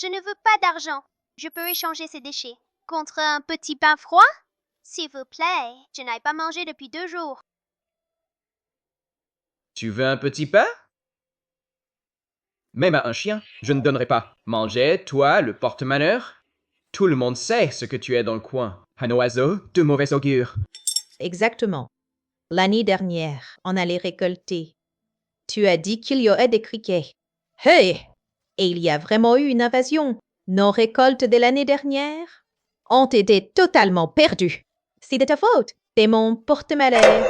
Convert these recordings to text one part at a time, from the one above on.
Je ne veux pas d'argent. Je peux échanger ces déchets contre un petit pain froid? S'il vous plaît, je n'ai pas mangé depuis 2 jours. Tu veux un petit pain? Même à un chien, je ne donnerai pas. Manger, toi, le porte-malheur? Tout le monde sait ce que tu es dans le coin. Un oiseau de mauvais augure. Exactement. L'année dernière, on allait récolter. Tu as dit qu'il y aurait des criquets. Hey! Et il y a vraiment eu une invasion. Nos récoltes de l'année dernière ont été totalement perdues. C'est de ta faute. C'est mon porte-malheur.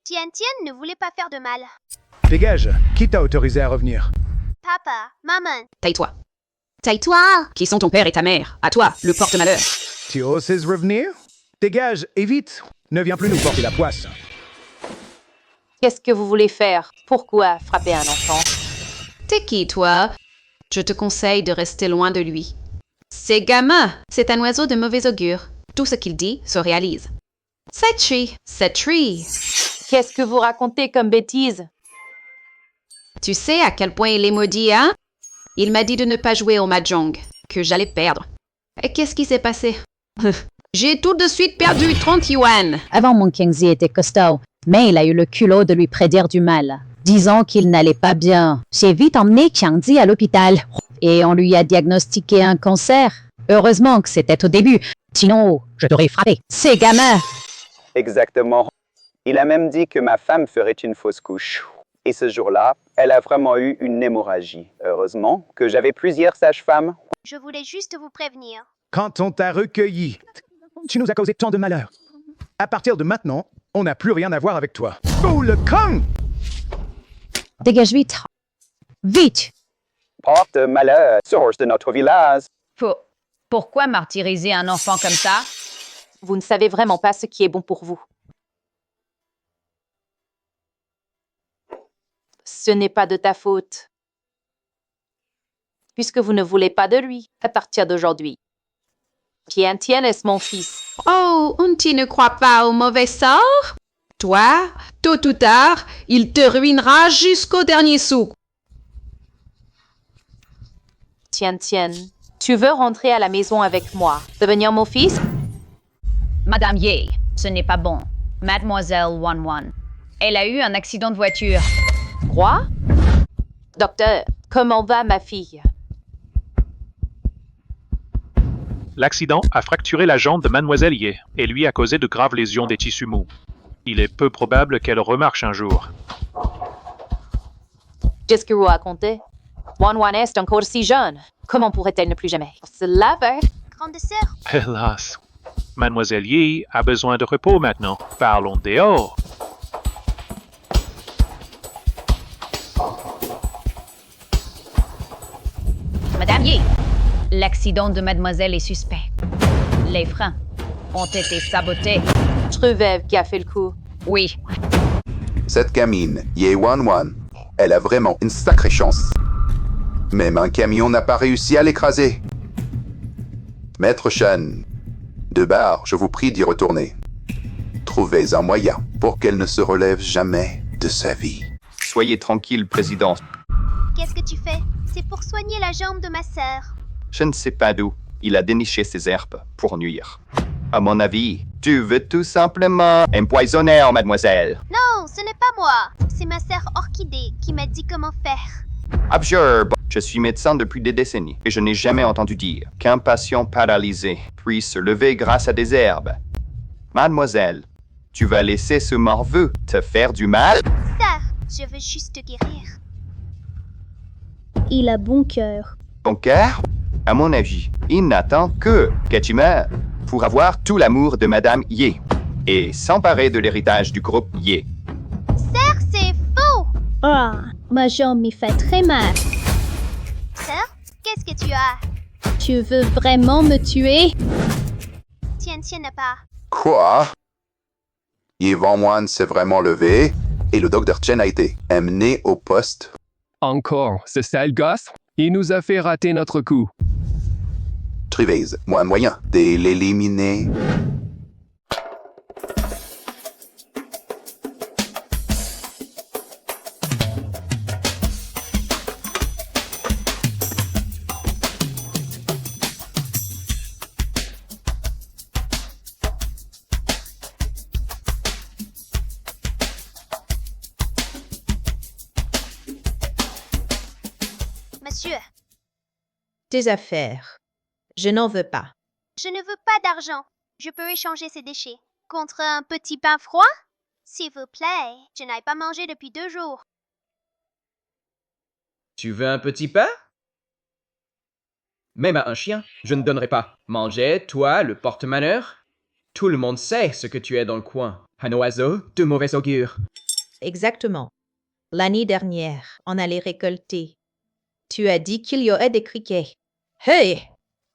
Tien ne voulait pas faire de mal. Dégage. Qui t'a autorisé à revenir? Papa, maman, Taille-toi. Taille-toi. Qui sont ton père et ta mère? À toi, le porte-malheur. Tu oses revenir? Dégage, et vite. Ne viens plus nous porter la poisse. Qu'est-ce que vous voulez faire? Pourquoi frapper un enfant? T'es qui, toi? Je te conseille de rester loin de lui. C'est gamin. C'est un oiseau de mauvais augure. Tout ce qu'il dit se réalise. C'est tree. Qu'est-ce que vous racontez comme bêtises? Tu sais à quel point il est maudit, hein? Il m'a dit de ne pas jouer au mahjong, que j'allais perdre. Et qu'est-ce qui s'est passé? J'ai tout de suite perdu 30 yuan. Avant, mon Kingsley était costaud, mais il a eu le culot de lui prédire du mal, disant qu'il n'allait pas bien. J'ai vite emmené Chiangzi à l'hôpital et on lui a diagnostiqué un cancer. Heureusement que c'était au début, sinon je t'aurais frappé. C'est gamin. Exactement. Il a même dit que ma femme ferait une fausse couche. Et ce jour-là, elle a vraiment eu une hémorragie. Heureusement que j'avais plusieurs sages-femmes. je voulais juste vous prévenir. Quand on t'a recueilli, tu nous as causé tant de malheur. À partir de maintenant, on n'a plus rien à voir avec toi. Oh, le con! Dégage vite. Vite. Porte malheur, source de notre village. Pourquoi martyriser un enfant comme ça? Vous ne savez vraiment pas ce qui est bon pour vous. Ce n'est pas de ta faute. Puisque vous ne voulez pas de lui à partir d'aujourd'hui. Tien est mon fils. Oh, tu ne crois pas au mauvais sort? Toi, tôt ou tard, il te ruinera jusqu'au dernier sou. Tien, tu veux rentrer à la maison avec moi, devenir mon fils? Madame Ye, ce n'est pas bon. Mademoiselle Wan, elle a eu un accident de voiture. Quoi? Docteur, comment va ma fille? L'accident a fracturé la jambe de Mademoiselle Ye et lui a causé de graves lésions des tissus mous. Il est peu probable qu'elle remarche un jour. Qu'est-ce que vous racontez? Wan est encore si jeune. Comment pourrait-elle ne plus jamais se laver? Grande sœur, Hélas, Mademoiselle Ye a besoin de repos maintenant. Parlons dehors. Madame Ye, l'accident de mademoiselle est suspect. Les freins ont été sabotés. Truvev qui a fait le coup. Oui, Cette gamine, Ye Wan, elle a vraiment une sacrée chance. Même un camion n'a pas réussi à l'écraser. Maître Shan, de bar, je vous prie d'y retourner. Trouvez un moyen pour qu'elle ne se relève jamais de sa vie. Soyez tranquille, président. qu'est-ce que tu fais? C'est pour soigner la jambe de ma sœur. Je ne sais pas d'où il a déniché ces herbes pour nuire. À mon avis, tu veux tout simplement empoisonner, mademoiselle. Non, ce n'est pas moi. C'est ma sœur Orchidée qui m'a dit comment faire. Absurde. Je suis médecin depuis des décennies et je n'ai jamais entendu dire qu'un patient paralysé puisse se lever grâce à des herbes. Mademoiselle, tu vas laisser ce morveux te faire du mal? Sœur, je veux juste te guérir. Il a bon cœur. Ton cœur? À mon avis, il n'attend que tu meurs pour avoir tout l'amour de Madame Ye et s'emparer de l'héritage du groupe Ye. Sœur, c'est faux! Ah, ma jambe m'y fait très mal. Sœur, qu'est-ce que tu as? Tu veux vraiment me tuer? Tien n'a pas. Quoi? Ye Wan s'est vraiment levé et le docteur Chen a été amené au poste. Encore, ce sale gosse, il nous a fait rater notre coup. Trivez, moyen de l'éliminer. Monsieur, Tes affaires. Je n'en veux pas. je ne veux pas d'argent. Je peux échanger ces déchets contre un petit pain froid? S'il vous plaît, je n'ai pas mangé depuis 2 jours. Tu veux un petit pain? Même à un chien, je ne donnerai pas. Manger, toi, le porte-malheur? Tout le monde sait ce que tu es dans le coin. Un oiseau de mauvais augure. Exactement. L'année dernière, on allait récolter. Tu as dit qu'il y aurait des criquets. Hey!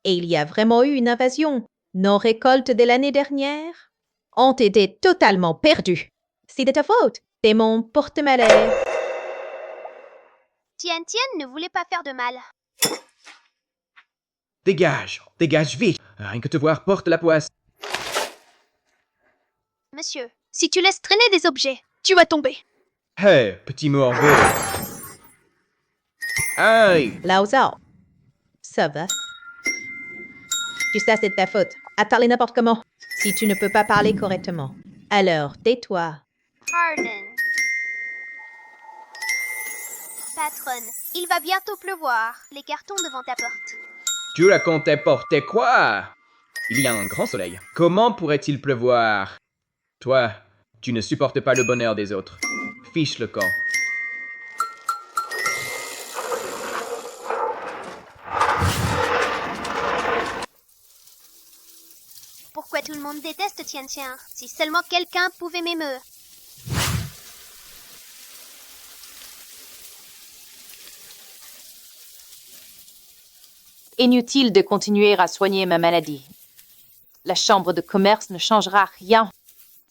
Et il y a vraiment eu une invasion. Nos récoltes de l'année dernière ont été totalement perdues. C'est de ta faute. C'est mon porte-malheur. Tien ne voulait pas faire de mal. Dégage, dégage vite. Rien que te voir porte la poisse. Monsieur, si tu laisses traîner des objets, tu vas tomber. Hey, petit morveux. Aïe! Lao Zhao. Ça va? Tu sais, c'est de ta faute. À parler n'importe comment. Si tu ne peux pas parler correctement, alors tais-toi. Pardon. Patronne, il va bientôt pleuvoir. Les cartons devant ta porte. Tu la comptais porter quoi? Il y a un grand soleil. Comment pourrait-il pleuvoir? Toi, tu ne supportes pas le bonheur des autres. Fiche le camp. Pourquoi tout le monde déteste Tien? Si seulement quelqu'un pouvait m'aimer. Inutile de continuer à soigner ma maladie. La chambre de commerce ne changera rien.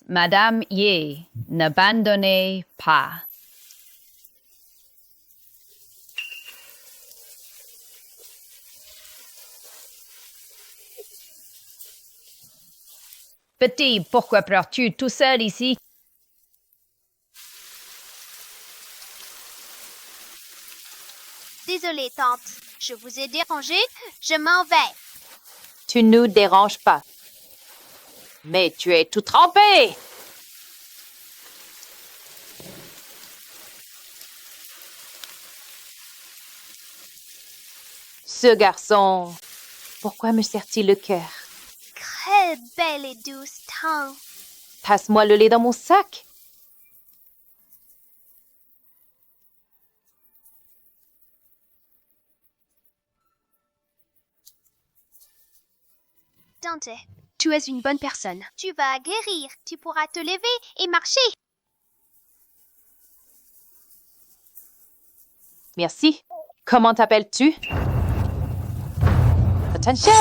Madame Ye, n'abandonnez pas. Petit, pourquoi pleures-tu tout seul ici? Désolée, tante. Je vous ai dérangé. Je m'en vais. Tu ne nous déranges pas. Mais tu es tout trempé! Ce garçon, pourquoi me serre-t-il le cœur? Très belle et douce tante. Passe-moi le lait dans mon sac. Tante, tu es une bonne personne. Tu vas guérir. Tu pourras te lever et marcher. Merci. Comment t'appelles-tu? Attention!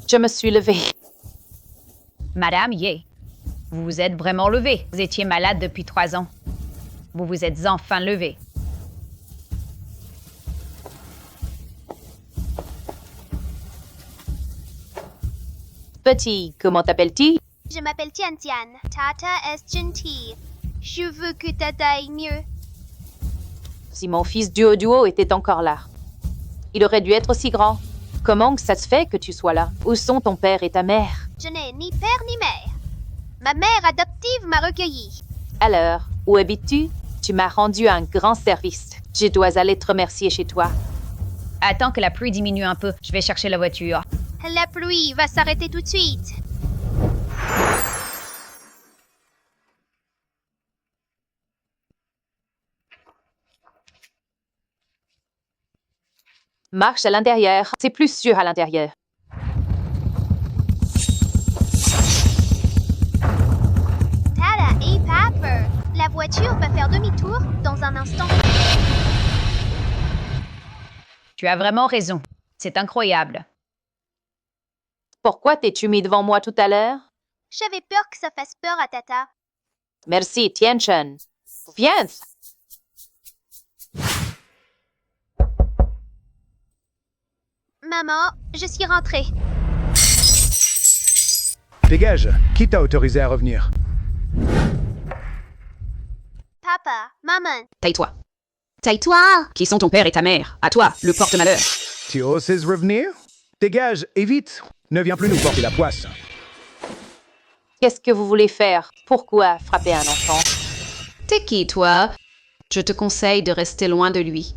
Je me suis levée. Madame Ye, vous vous êtes vraiment levée. Vous étiez malade depuis 3 ans. Vous vous êtes enfin levée. Petit, comment t'appelles-tu? Je m'appelle Tien. Tata est gentille. Je veux que Tata aille mieux. Si mon fils Duo était encore là. Il aurait dû être aussi grand. Comment ça se fait que tu sois là? Où sont ton père et ta mère? Je n'ai ni père ni mère. Ma mère adoptive m'a recueillie. Alors, où habites-tu? Tu m'as rendu un grand service. Je dois aller te remercier chez toi. Attends que la pluie diminue un peu. Je vais chercher la voiture. La pluie va s'arrêter tout de suite. Marche à l'intérieur. C'est plus sûr à l'intérieur. Tata et Papa. La voiture va faire demi-tour dans un instant. Tu as vraiment raison. C'est incroyable. Pourquoi t'es-tu mis devant moi tout à l'heure? J'avais peur que ça fasse peur à Tata. Merci, Tien-Chen. Viens! Maman, je suis rentrée. Dégage. Qui t'a autorisé à revenir? Papa, maman. Taille-toi. Taille-toi! Qui sont ton père et ta mère? À toi, le porte-malheur. Tu oses revenir? Dégage, et vite. Ne viens plus nous porter la poisse. Qu'est-ce que vous voulez faire? Pourquoi frapper un enfant? T'es qui, toi? Je te conseille de rester loin de lui.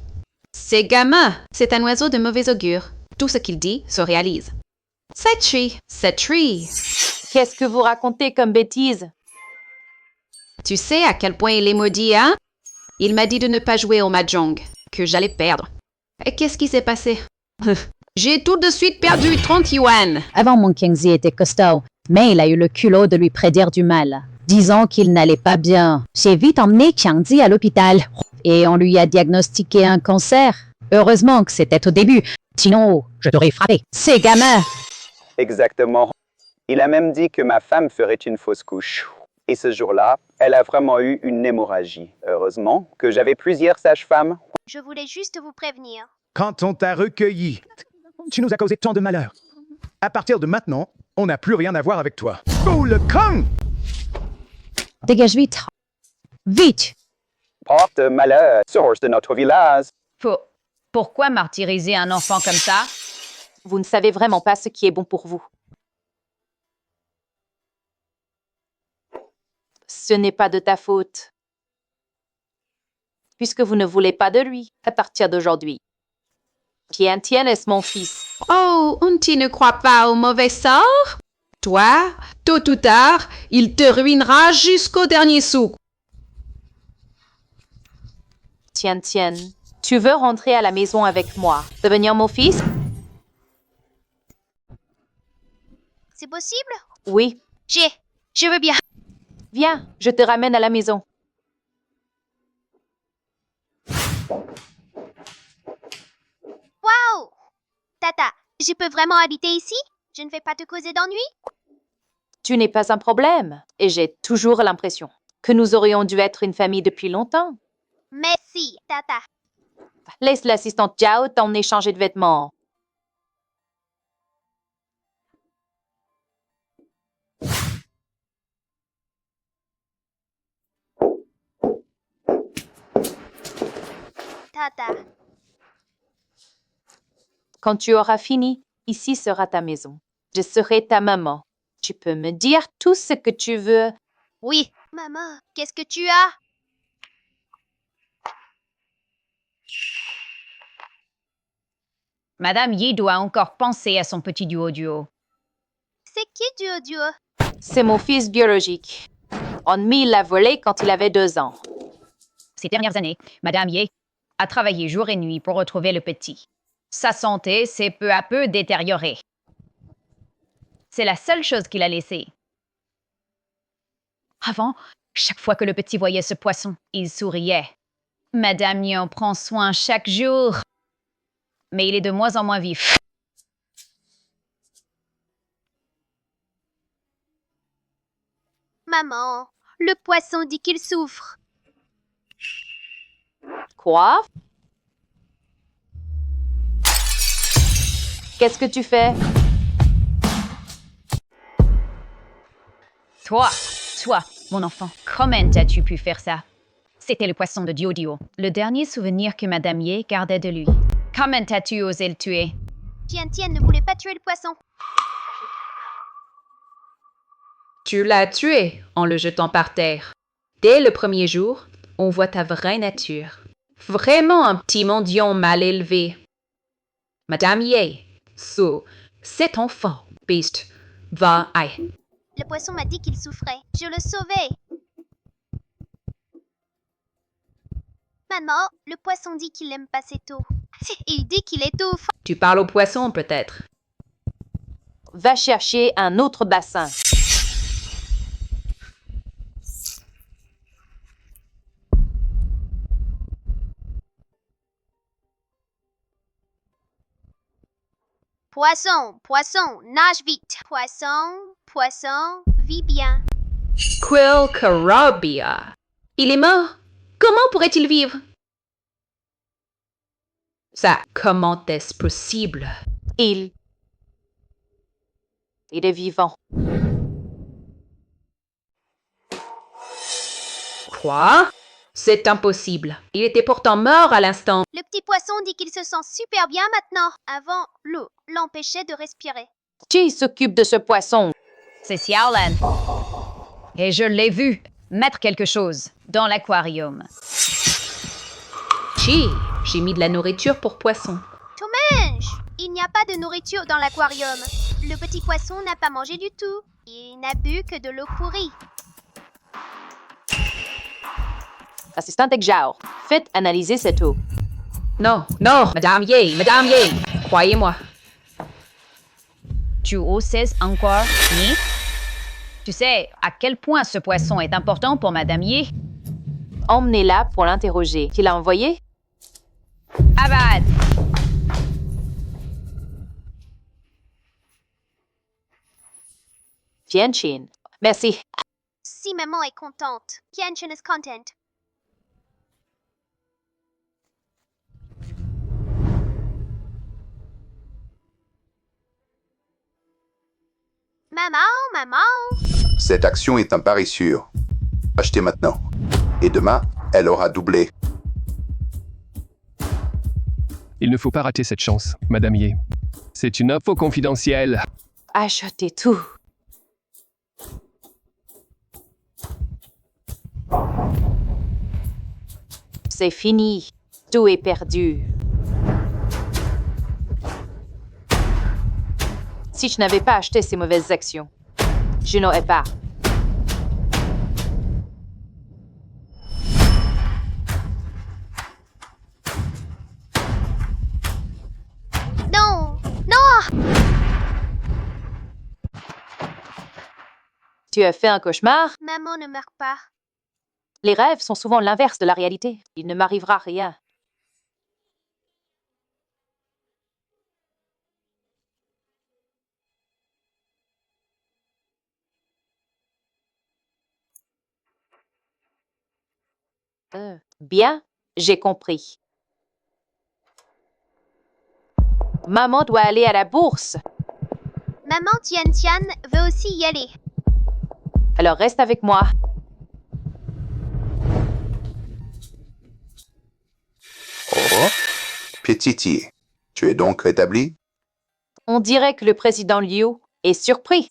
C'est gamin, c'est un oiseau de mauvais augure. Tout ce qu'il dit se réalise. C'est tree. Qu'est-ce que vous racontez comme bêtises? Tu sais à quel point il est maudit, hein? Il m'a dit de ne pas jouer au mahjong, que j'allais perdre. Et qu'est-ce qui s'est passé? J'ai tout de suite perdu 30 yuan. Avant, mon Kingsley était costaud, mais il a eu le culot de lui prédire du mal, disant qu'il n'allait pas bien. J'ai vite emmené Qiangzi à l'hôpital et on lui a diagnostiqué un cancer. Heureusement que c'était au début, sinon je t'aurais frappé. C'est gamin! Exactement. Il a même dit que ma femme ferait une fausse couche. Et ce jour-là, elle a vraiment eu une hémorragie. Heureusement que j'avais plusieurs sages-femmes. Je voulais juste vous prévenir. Quand on t'a recueilli, tu nous as causé tant de malheur. À partir de maintenant, on n'a plus rien à voir avec toi. Oh, le con! Dégage vite! Vite! Porte malheur, source de notre village. Pourquoi martyriser un enfant comme ça? Vous ne savez vraiment pas ce qui est bon pour vous. Ce n'est pas de ta faute. Puisque vous ne voulez pas de lui à partir d'aujourd'hui. Tien est mon fils. Oh, tu ne crois pas au mauvais sort? Toi, tôt ou tard, il te ruinera jusqu'au dernier sou. Tien, tu veux rentrer à la maison avec moi, devenir mon fils? C'est possible? Oui. Je veux bien. Viens, je te ramène à la maison. Waouh! Tata, je peux vraiment habiter ici? Je ne vais pas te causer d'ennui? Tu n'es pas un problème, et j'ai toujours l'impression que nous aurions dû être une famille depuis longtemps. Merci, Tata. Laisse l'assistante Jiao t'emmener changer de vêtements. Tata. Quand tu auras fini, ici sera ta maison. Je serai ta maman. Tu peux me dire tout ce que tu veux. Oui. Maman, qu'est-ce que tu as? Madame Yi doit encore penser à son petit duo. C'est qui Duo? C'est mon fils biologique. Onmi l'a volé quand il avait 2 ans. Ces dernières années, Madame Yi a travaillé jour et nuit pour retrouver le petit. Sa santé s'est peu à peu détériorée. C'est la seule chose qu'il a laissée. Avant, chaque fois que le petit voyait ce poisson, il souriait. Madame Yi en prend soin chaque jour. Mais il est de moins en moins vif. Maman, le poisson dit qu'il souffre. Quoi? Qu'est-ce que tu fais? Toi, mon enfant, comment as-tu pu faire ça? C'était le poisson de Duo, le dernier souvenir que Madame Yi gardait de lui. Comment as-tu osé le tuer? Tien ne voulait pas tuer le poisson. Tu l'as tué en le jetant par terre. Dès le premier jour, on voit ta vraie nature. Vraiment un petit mendiant mal élevé. Madame Yi, cet enfant, beast, va aille. Le poisson m'a dit qu'il souffrait. Je le sauvais. Maman, le poisson dit qu'il aime pas cette eau. Il dit qu'il étouffe. Tu parles au poisson, peut-être. Va chercher un autre bassin. Poisson, nage vite. Poisson, vis bien. Quill Karabia. Il est mort. Comment pourrait-il vivre? Ça, comment est-ce possible? Il est vivant. Quoi? C'est impossible. Il était pourtant mort à l'instant. Le petit poisson dit qu'il se sent super bien maintenant. Avant, l'eau l'empêchait de respirer. Qui s'occupe de ce poisson? C'est Xiaolan. Et je l'ai vu mettre quelque chose dans l'aquarium. Chi, j'ai mis de la nourriture pour poisson. Toumenge! Il n'y a pas de nourriture dans l'aquarium. Le petit poisson n'a pas mangé du tout. Il n'a bu que de l'eau pourrie. Assistante Xiao, faites analyser cette eau. Non, Madame Ye, croyez-moi. Tu oses encore, ni? Tu sais à quel point ce poisson est important pour Madame Ye? Emmenez-la pour l'interroger. Qui l'a envoyé? Abad! Tianqin. Merci. Si maman est contente, Tianqin is content. Maman! Cette action est un pari sûr. Achetez maintenant. Et demain, elle aura doublé. Il ne faut pas rater cette chance, Madame Ye. C'est une info confidentielle. Achetez tout. C'est fini. Tout est perdu. Si je n'avais pas acheté ces mauvaises actions, je n'aurais pas. Non! Tu as fait un cauchemar? Maman ne meurt pas. Les rêves sont souvent l'inverse de la réalité. Il ne m'arrivera rien. Bien, j'ai compris. Maman doit aller à la bourse. Maman Tian veut aussi y aller. Alors reste avec moi. Oh, Petiti, tu es donc rétabli? On dirait que le président Liu est surpris.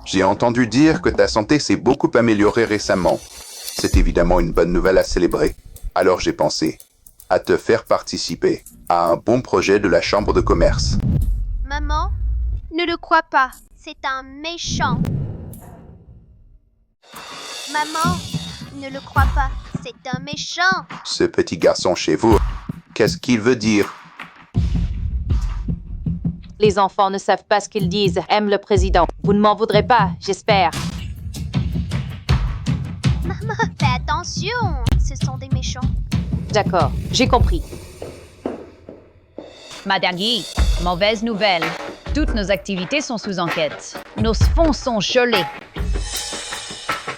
J'ai entendu dire que ta santé s'est beaucoup améliorée récemment. C'est évidemment une bonne nouvelle à célébrer. Alors j'ai pensé à te faire participer à un bon projet de la Chambre de commerce. Maman, ne le crois pas. C'est un méchant. Maman, ne le crois pas. C'est un méchant. Ce petit garçon chez vous, qu'est-ce qu'il veut dire? Les enfants ne savent pas ce qu'ils disent. Aime le président. Vous ne m'en voudrez pas, j'espère. Maman, fais attention. Ce sont des méchants. D'accord, j'ai compris. Madame Yi, mauvaise nouvelle. Toutes nos activités sont sous enquête. Nos fonds sont gelés.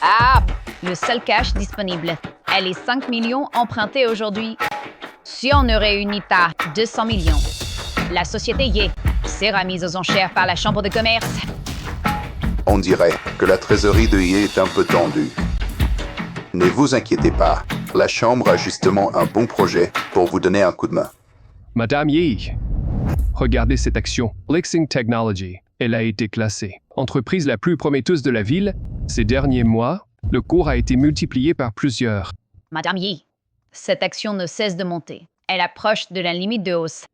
Ah! Le seul cash disponible est les 5 millions empruntés aujourd'hui. Si on ne réunit pas 200 millions, la société Ye sera mise aux enchères par la Chambre de commerce. On dirait que la trésorerie de Ye est un peu tendue. Ne vous inquiétez pas, la Chambre a justement un bon projet pour vous donner un coup de main. Madame Ye, regardez cette action. Lexing Technology, elle a été classée entreprise la plus prometteuse de la ville. Ces derniers mois, le cours a été multiplié par plusieurs. Madame Yi, cette action ne cesse de monter. Elle approche de la limite de hausse.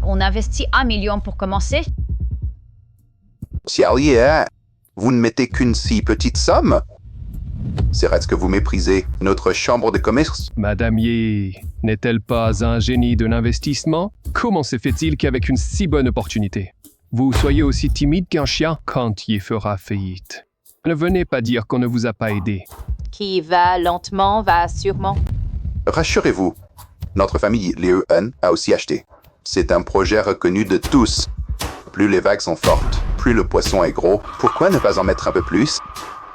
On investit 1 million pour commencer. Xiaoye, vous ne mettez qu'une si petite somme? Serait-ce que vous méprisez notre chambre de commerce? Madame Ye, n'est-elle pas un génie de l'investissement? Comment se fait-il qu'avec une si bonne opportunité, vous soyez aussi timide qu'un chien quand Ye fera faillite? Ne venez pas dire qu'on ne vous a pas aidé. Qui va lentement, va sûrement. Rassurez-vous, notre famille Liu En a aussi acheté. C'est un projet reconnu de tous. Plus les vagues sont fortes, plus le poisson est gros. Pourquoi ne pas en mettre un peu plus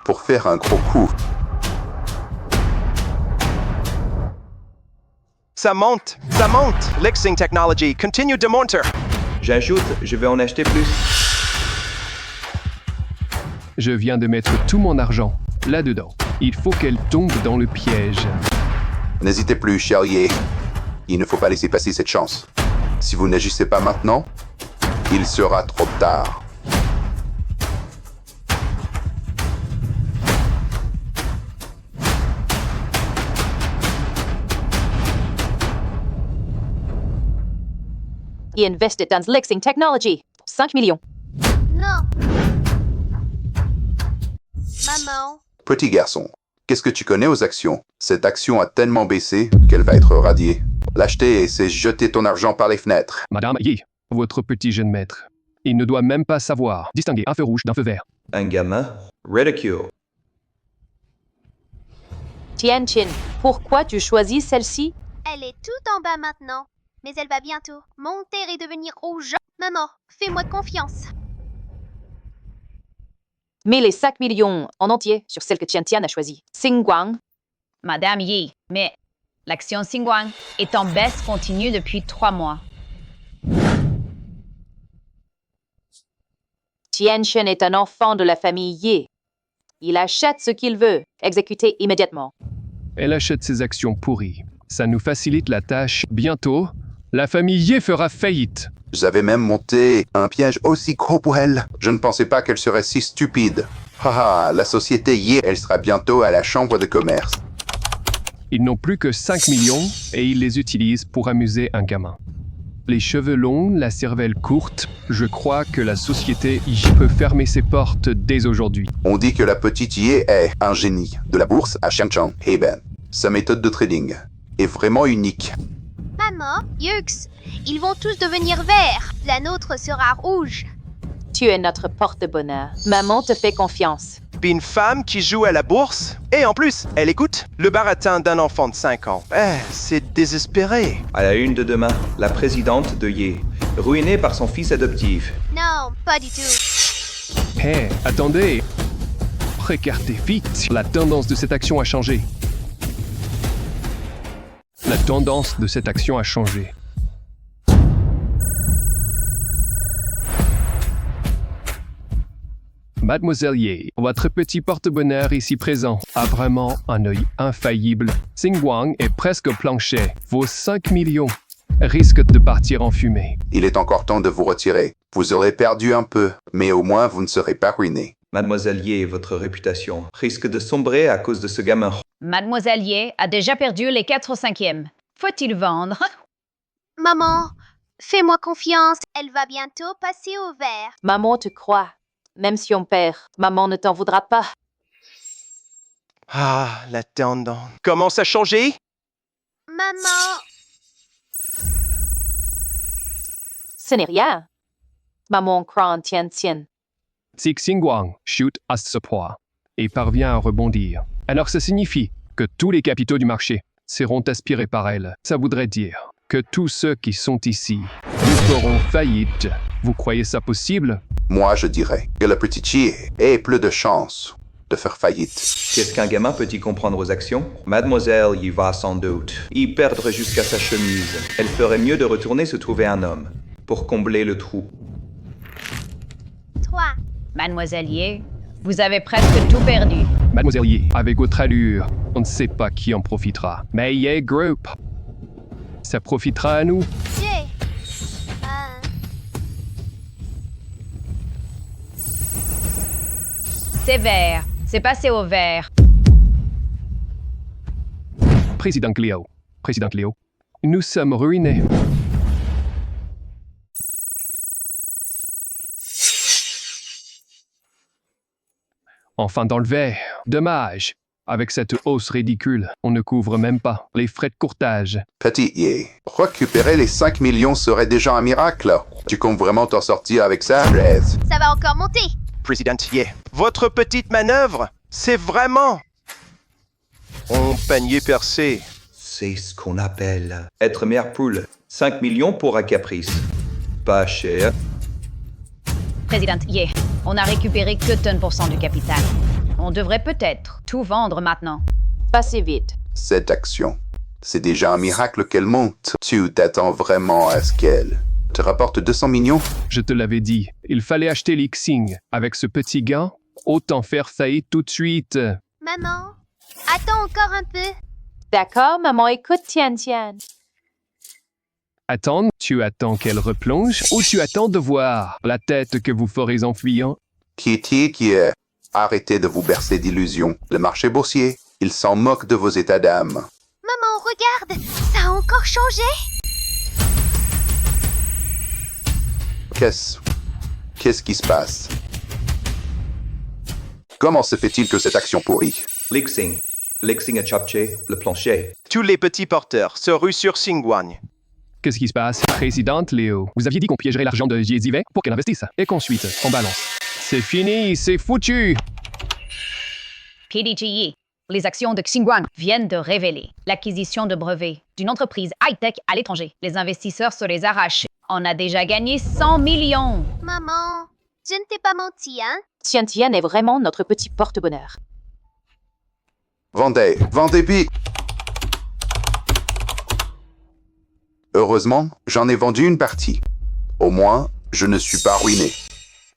pour faire un gros coup? Ça monte! Lexing Technology continue de monter. J'ajoute, je vais en acheter plus. Je viens de mettre tout mon argent là-dedans. Il faut qu'elle tombe dans le piège. N'hésitez plus, cher Ye. Il ne faut pas laisser passer cette chance. Si vous n'agissez pas maintenant, il sera trop tard. He invested dans Lexing Technology. 5 millions. Non. Maman, Petit garçon, qu'est-ce que tu connais aux actions? Cette action a tellement baissé qu'elle va être radiée. L'acheter, c'est jeter ton argent par les fenêtres. Madame Ye, votre petit jeune maître. Il ne doit même pas savoir distinguer un feu rouge d'un feu vert. Un gamin? Ridicule. Tianqin, pourquoi tu choisis celle-ci? elle est tout en bas maintenant. Mais elle va bientôt monter et devenir rouge. Maman, fais-moi confiance. Mets les 5 millions en entier sur celle que Tian a choisie. Xinguang. Madame Yi, mais l'action Xinguang est en baisse continue depuis 3 mois. Tianqin est un enfant de la famille Ye. Il achète ce qu'il veut, exécuté immédiatement. Elle achète ses actions pourries. Ça nous facilite la tâche. Bientôt, la famille Ye fera faillite. J'avais même monté un piège aussi gros pour elle. Je ne pensais pas qu'elle serait si stupide. Haha, la société Ye, elle sera bientôt à la chambre de commerce. Ils n'ont plus que 5 millions et ils les utilisent pour amuser un gamin. Les cheveux longs, la cervelle courte, je crois que la société Y peut fermer ses portes dès aujourd'hui. On dit que la petite Ye est un génie de la bourse à Shenzhen. Eh ben, sa méthode de trading est vraiment unique. Maman, Yux, ils vont tous devenir verts. La nôtre sera rouge. Tu es notre porte-bonheur. Maman te fait confiance. Puis une femme qui joue à la bourse. Et en plus, elle écoute le baratin d'un enfant de 5 ans. C'est désespéré. À la une de demain, la présidente de Ye, ruinée par son fils adoptif. Non, pas du tout. Hé, attendez! Regardez vite! La tendance de cette action a changé. La tendance de cette action a changé. Mademoiselle Ye, votre petit porte-bonheur ici présent a vraiment un œil infaillible. Xinguang est presque au plancher. Vos 5 millions risquent de partir en fumée. Il est encore temps de vous retirer. Vous aurez perdu un peu, mais au moins vous ne serez pas ruiné. Mademoiselle Ye, votre réputation risque de sombrer à cause de ce gamin. Mademoiselle Ye a déjà perdu les 4/5. Faut-il vendre? Maman, fais-moi confiance. Elle va bientôt passer au vert. Maman te croit. Même si on perd, maman ne t'en voudra pas. Ah, la tendance commence à changer. Maman, Ce n'est rien. Maman croit en Tianqin. Si Xinguang chute à ce point et parvient à rebondir, alors ça signifie que tous les capitaux du marché seront aspirés par elle. Ça voudrait dire que tous ceux qui sont ici feront faillite. Vous croyez ça possible? Moi, je dirais que le petit Ye ait plus de chances de faire faillite. Qu'est-ce qu'un gamin peut y comprendre aux actions? Mademoiselle y va sans doute y perdre jusqu'à sa chemise. Elle ferait mieux de retourner se trouver un homme pour combler le trou. 3. Mademoiselle Ye, vous avez presque tout perdu. Mademoiselle Ye, avec votre allure, on ne sait pas qui en profitera. Mais Ye Group, ça profitera à nous. J. C'est vert. C'est passé au vert. Président Cléo, nous sommes ruinés. Enfin dans le vert. Dommage. Avec cette hausse ridicule, on ne couvre même pas les frais de courtage. Petit Ye, récupérer les 5 millions serait déjà un miracle. Tu comptes vraiment t'en sortir avec ça, Rez? Ça va encore monter. Président Ye, votre petite manœuvre, c'est vraiment... Un panier percé. C'est ce qu'on appelle être mère poule. 5 millions pour un caprice. Pas cher. Présidente Ye, on n'a récupéré que 10% du capital. On devrait peut-être tout vendre maintenant. Passez vite. Cette action, c'est déjà un miracle qu'elle monte. Tu t'attends vraiment à ce qu'elle te rapporte 200 millions. Je te l'avais dit, il fallait acheter l'Xing. Avec ce petit gain, autant faire faillite tout de suite. Maman, attends encore un peu. D'accord, maman, écoute Tian Tian. Attends, tu attends qu'elle replonge ou tu attends de voir la tête que vous ferez en fuyant? Qui est... Arrêtez de vous bercer d'illusions. Le marché boursier, il s'en moque de vos états d'âme. Maman, regarde, ça a encore changé. Qu'est-ce qui se passe? Comment se fait-il que cette action pourrie? Lixing a chopé le plancher. Tous les petits porteurs se ruent sur Xingguang. Qu'est-ce qui se passe? Présidente Léo, vous aviez dit qu'on piégerait l'argent de Jiezivek pour qu'elle investisse et qu'ensuite, on balance. C'est fini, c'est foutu! PDG, les actions de Xingguang viennent de révéler l'acquisition de brevets d'une entreprise high-tech à l'étranger. Les investisseurs se les arrachent. On a déjà gagné 100 millions. Maman, je ne t'ai pas menti, hein? Tian Tian est vraiment notre petit porte-bonheur. Vendez, puis... Heureusement, j'en ai vendu une partie. Au moins, je ne suis pas ruiné.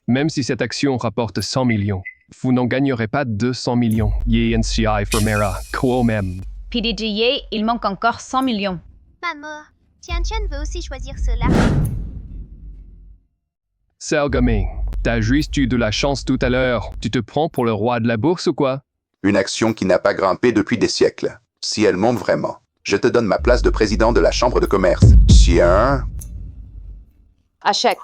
Même si cette action rapporte 100 millions, vous n'en gagnerez pas 200 millions. Ye NCI Fermera, quo même. PDG, il manque encore 100 millions. Maman, Tian Tian veut aussi choisir cela. Sale gamin, t'as juste eu de la chance tout à l'heure. Tu te prends pour le roi de la bourse ou quoi? Une action qui n'a pas grimpé depuis des siècles. Si elle monte vraiment, je te donne ma place de président de la chambre de commerce. Tiens. Achète.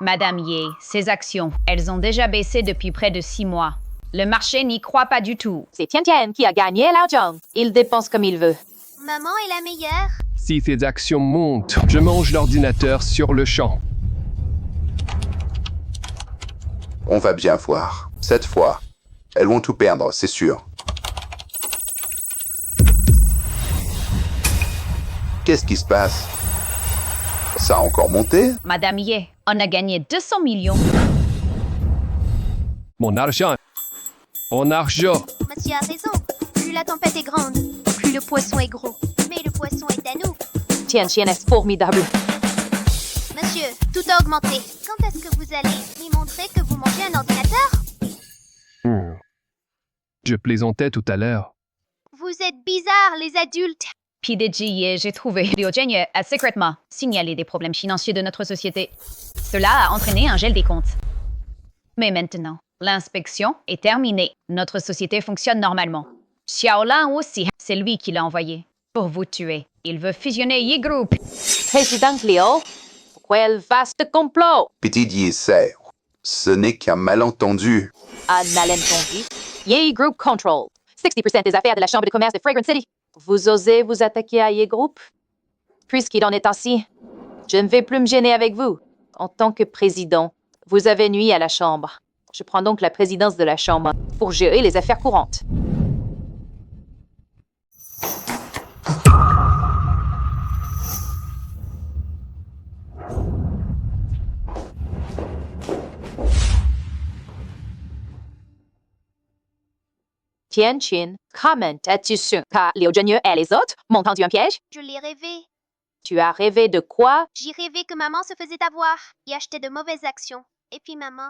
Madame Ye, ces actions, elles ont déjà baissé depuis près de 6 mois. Le marché n'y croit pas du tout. C'est Tian Tian qui a gagné l'argent. Il dépense comme il veut. Maman est la meilleure. Si ces actions montent, je mange l'ordinateur sur le champ. On va bien voir. Cette fois, elles vont tout perdre, c'est sûr. Qu'est-ce qui se passe? Ça a encore monté? Madame Ye, on a gagné 200 millions. Mon argent. Mon argent. Monsieur a raison. Plus la tempête est grande, plus le poisson est gros. Mais le poisson est à nous. Tian Tian est formidable. Monsieur, tout a augmenté. Quand est-ce que vous allez m'y montrer que vous mangez un ordinateur? Je plaisantais tout à l'heure. Vous êtes bizarres, les adultes. PDG, j'ai trouvé Liu Zhenye a secrètement signalé des problèmes financiers de notre société. Cela a entraîné un gel des comptes. Mais maintenant, l'inspection est terminée. Notre société fonctionne normalement. Xiaolin aussi, c'est lui qui l'a envoyé. Pour vous tuer. Il veut fusionner Yi Group. Président Léo, quel vaste complot! Petit Yi sait, ce n'est qu'un malentendu. Un malentendu. Ye Group Control. 60% des affaires de la Chambre de commerce de Fragrant City. Vous osez vous attaquer à Ye Group? Puisqu'il en est ainsi, je ne vais plus me gêner avec vous. En tant que président, vous avez nui à la Chambre. Je prends donc la présidence de la Chambre pour gérer les affaires courantes. Tian Tian, comment-tu su que Liu Zhenye et les autres m'ont tendu un piège? Je l'ai rêvé. Tu as rêvé de quoi? J'ai rêvé que maman se faisait avoir et achetait de mauvaises actions. Et puis maman...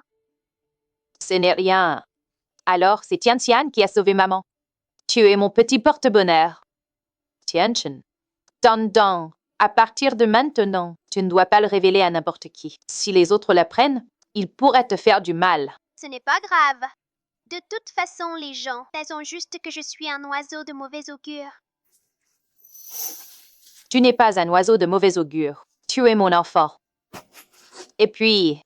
Ce n'est rien. Alors, c'est Tian Tian qui a sauvé maman. Tu es mon petit porte-bonheur. Tian Tian. Don, à partir de maintenant, tu ne dois pas le révéler à n'importe qui. Si les autres l'apprennent, ils pourraient te faire du mal. Ce n'est pas grave. De toute façon, les gens pensent juste que je suis un oiseau de mauvais augure. Tu n'es pas un oiseau de mauvais augure. Tu es mon enfant. Et puis,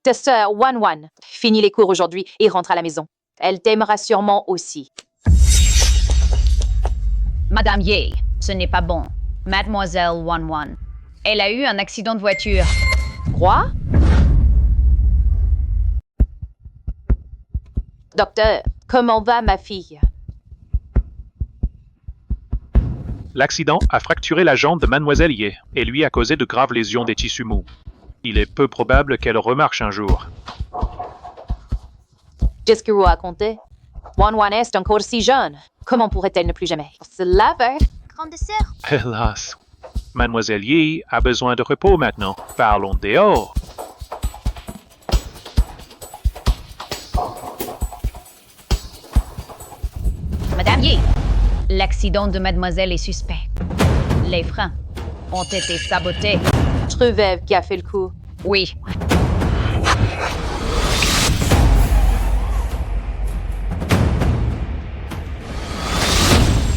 ta sœur Wan finit les cours aujourd'hui et rentre à la maison. Elle t'aimera sûrement aussi. Madame Ye, ce n'est pas bon. Mademoiselle Wan, elle a eu un accident de voiture. Quoi? Docteur, comment va ma fille? L'accident a fracturé la jambe de Mademoiselle Ye et lui a causé de graves lésions des tissus mous. Il est peu probable qu'elle remarche un jour. Qu'est-ce que vous racontez? Wan est encore si jeune. Comment pourrait-elle ne plus jamais se laver? Grande sœur. Hélas. Mademoiselle Yi a besoin de repos maintenant. Parlons dehors. Madame Yi, l'accident de mademoiselle est suspect. Les freins ont été sabotés. Trevève qui a fait le coup. Oui.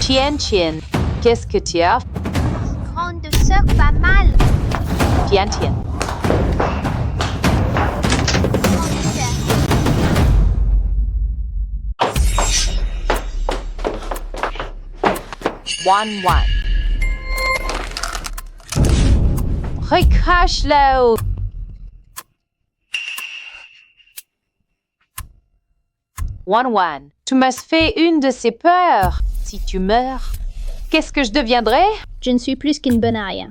Tien, qu'est-ce que tu as? Grande sœur va mal. Tien. One. Recrache là-haut. One. Tu m'as fait une de ces peurs. Si tu meurs, qu'est-ce que je deviendrai? Je ne suis plus qu'une bonne à rien.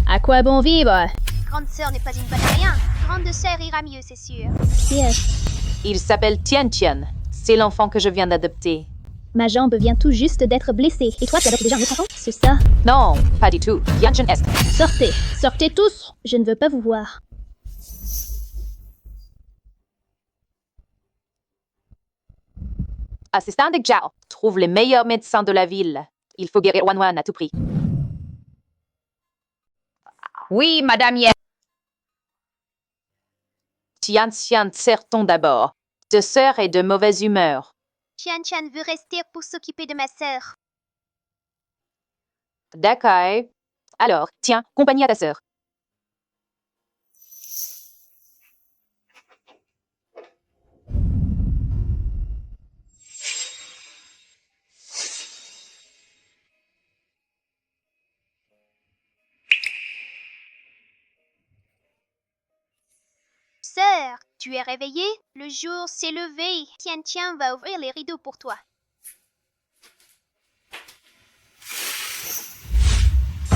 À quoi bon vivre? Grande sœur n'est pas une bonne à rien. Grande sœur ira mieux, c'est sûr. Yes. Il s'appelle Tien. C'est l'enfant que je viens d'adopter. Ma jambe vient tout juste d'être blessée. Et toi, tu adoptes déjà un autre enfant? C'est ça? Non, pas du tout. Tianchen est. Sortez tous. Je ne veux pas vous voir. Assistant de Zhao, trouve les meilleurs médecins de la ville. Il faut guérir Wan à tout prix. Oui, Madame Yi. Tian, serre-t-on d'abord. De sœur est de mauvaise humeur. Tian veut rester pour s'occuper de ma sœur. D'accord. Alors, tiens, compagnie à ta sœur. Sœur, tu es réveillée? Le jour s'est levé. Tian va ouvrir les rideaux pour toi.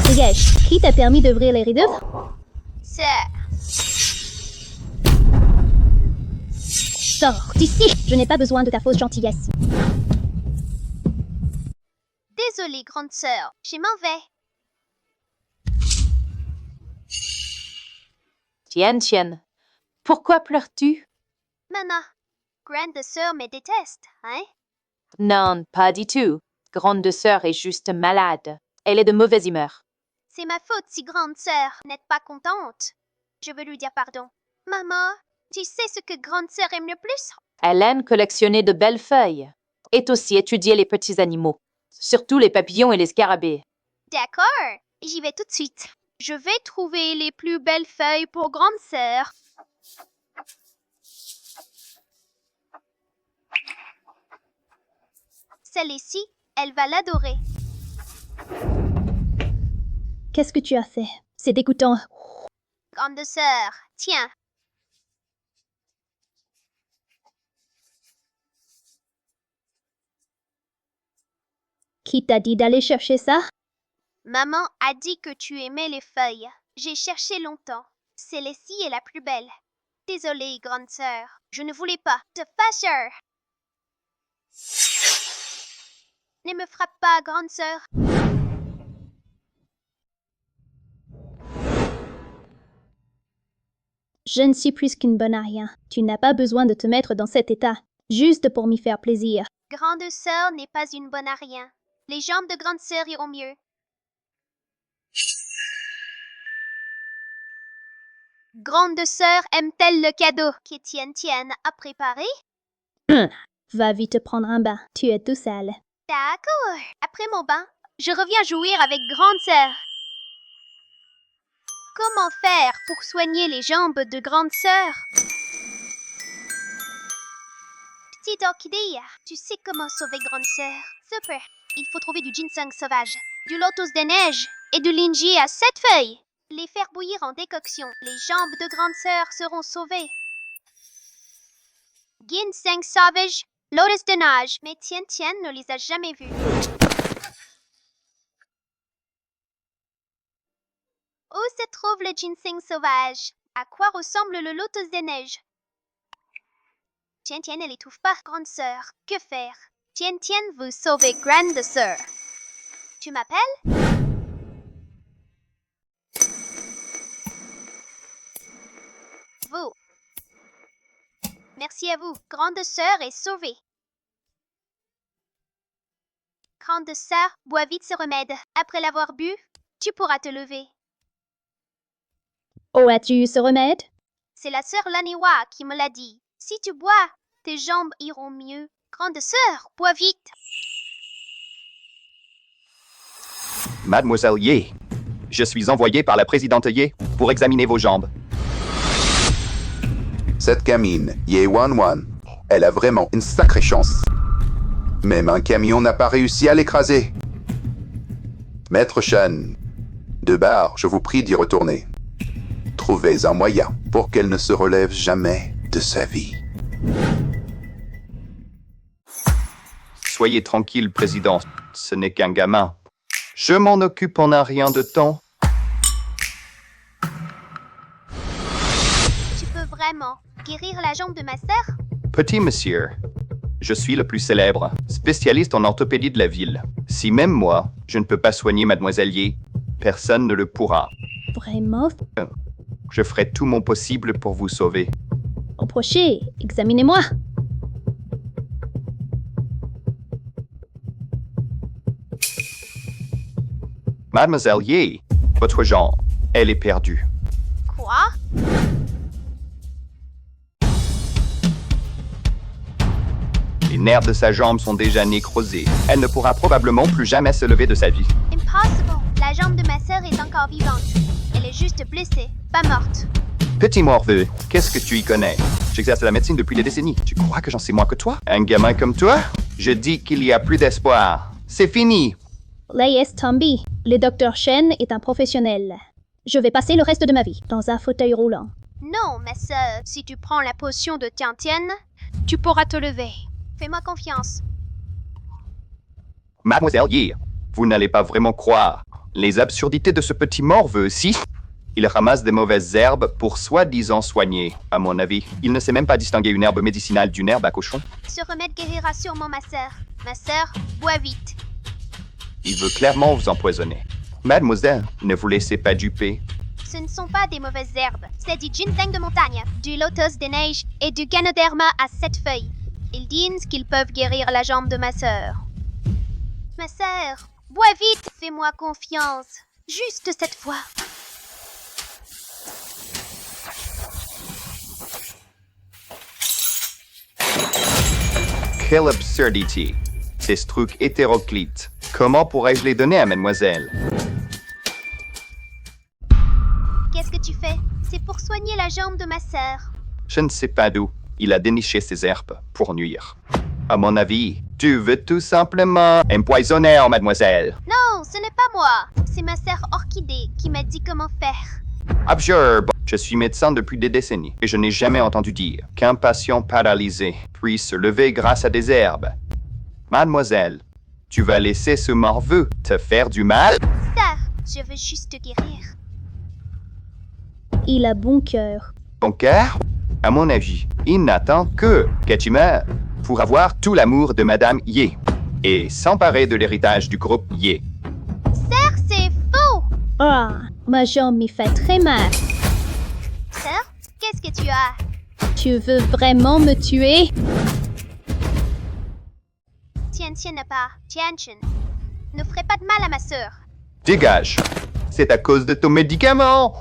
Dégage. Qui t'a permis d'ouvrir les rideaux? Sœur. Sors d'ici. Je n'ai pas besoin de ta fausse gentillesse. Désolée, grande sœur. Je m'en vais. Tien. Pourquoi pleures-tu? Maman, grande sœur me déteste, hein? Non, pas du tout. Grande sœur est juste malade. Elle est de mauvaise humeur. C'est ma faute si grande sœur n'est pas contente. Je veux lui dire pardon. Maman, tu sais ce que grande sœur aime le plus? Elle aime collectionner de belles feuilles. Et aussi étudier les petits animaux. Surtout les papillons et les scarabées. D'accord, j'y vais tout de suite. Je vais trouver les plus belles feuilles pour grande sœur. Celle-ci, elle va l'adorer. Qu'est-ce que tu as fait? C'est dégoûtant. Grande sœur, tiens. Qui t'a dit d'aller chercher ça? Maman a dit que tu aimais les feuilles. J'ai cherché longtemps. Celle-ci est la plus belle. Désolée, grande sœur. Je ne voulais pas te fâcher. Ne me frappe pas, grande sœur. Je ne suis plus qu'une bonne à rien. Tu n'as pas besoin de te mettre dans cet état, juste pour m'y faire plaisir. Grande sœur n'est pas une bonne à rien. Les jambes de grande sœur iront mieux. Grande sœur aime-t-elle le cadeau que Tian a préparé? Va vite prendre un bain, tu es tout sale. D'accord. Après mon bain, je reviens jouir avec grande sœur. Comment faire pour soigner les jambes de grande sœur? Petite orchidée, tu sais comment sauver grande sœur? Super. Il faut trouver du ginseng sauvage, du lotus des neiges et du linji à 7 feuilles. Les faire bouillir en décoction. Les jambes de grande sœur seront sauvées. Ginseng sauvage, lotus de neige. Mais Tian ne les a jamais vus. Où se trouve le ginseng sauvage? À quoi ressemble le lotus des neiges? Tian ne l'étouffe pas, grande sœur. Que faire? Tian veut sauver grande sœur. Tu m'appelles? Merci à vous. Grande sœur est sauvée. Grande sœur, bois vite ce remède. Après l'avoir bu, tu pourras te lever. Oh, as-tu eu ce remède? C'est la sœur Laniwa qui me l'a dit. Si tu bois, tes jambes iront mieux. Grande sœur, bois vite. Mademoiselle Ye, je suis envoyé par la présidente Ye pour examiner vos jambes. Cette gamine, Ye11, elle a vraiment une sacrée chance. Même un camion n'a pas réussi à l'écraser. Maître Shan, de bar, je vous prie d'y retourner. Trouvez un moyen pour qu'elle ne se relève jamais de sa vie. Soyez tranquille, président. Ce n'est qu'un gamin. Je m'en occupe en un rien de temps. Tu peux vraiment guérir la jambe de ma sœur? Petit monsieur, je suis le plus célèbre, spécialiste en orthopédie de la ville. Si même moi, je ne peux pas soigner Mademoiselle Ye, personne ne le pourra. Vraiment? Je ferai tout mon possible pour vous sauver. Approchez, examinez-moi. Mademoiselle Ye, votre jambe, elle est perdue. Quoi? Les nerfs de sa jambe sont déjà nécrosés. Elle ne pourra probablement plus jamais se lever de sa vie. Impossible. La jambe de ma sœur est encore vivante. Elle est juste blessée, pas morte. Petit morveux, qu'est-ce que tu y connais? J'exerce la médecine depuis des décennies. Tu crois que j'en sais moins que toi? Un gamin comme toi? Je dis qu'il n'y a plus d'espoir. C'est fini. Laïs Tombi, le docteur Shen est un professionnel. Je vais passer le reste de ma vie dans un fauteuil roulant. Non, ma sœur, si tu prends la potion de Tian-Tian, tu pourras te lever. Fais-moi confiance. Mademoiselle Ye, vous n'allez pas vraiment croire les absurdités de ce petit morveux, si? Il ramasse des mauvaises herbes pour soi-disant soigner. À mon avis, il ne sait même pas distinguer une herbe médicinale d'une herbe à cochon. Ce remède guérira sûrement ma sœur. Ma sœur, bois vite. Il veut clairement vous empoisonner. Mademoiselle, ne vous laissez pas duper. Ce ne sont pas des mauvaises herbes. C'est du ginseng de montagne, du lotus des neiges et du ganoderma à 7 feuilles. Ils disent qu'ils peuvent guérir la jambe de ma sœur. Ma sœur, bois vite, fais-moi confiance. Juste cette fois. Quelle absurdité. Ces trucs hétéroclites. Comment pourrais-je les donner à mademoiselle? Qu'est-ce que tu fais? C'est pour soigner la jambe de ma sœur. Je ne sais pas d'où il a déniché ces herbes pour nuire. À mon avis, tu veux tout simplement empoisonner, mademoiselle. Non, ce n'est pas moi. C'est ma sœur Orchidée qui m'a dit comment faire. Absurde. Je suis médecin depuis des décennies et je n'ai jamais entendu dire qu'un patient paralysé puisse se lever grâce à des herbes. Mademoiselle, tu vas laisser ce morveux te faire du mal? Sœur, je veux juste te guérir. Il a bon cœur. Bon cœur? À mon avis, il n'attend que tu meurs pour avoir tout l'amour de Madame Ye et s'emparer de l'héritage du groupe Ye. Sœur, c'est faux! Ah, ma jambe m'y fait très mal. Sœur, qu'est-ce que tu as? Tu veux vraiment me tuer? Tian-Tian n'a pas. Tian-Tian ne ferait pas de mal à ma sœur. Dégage! C'est à cause de ton médicament!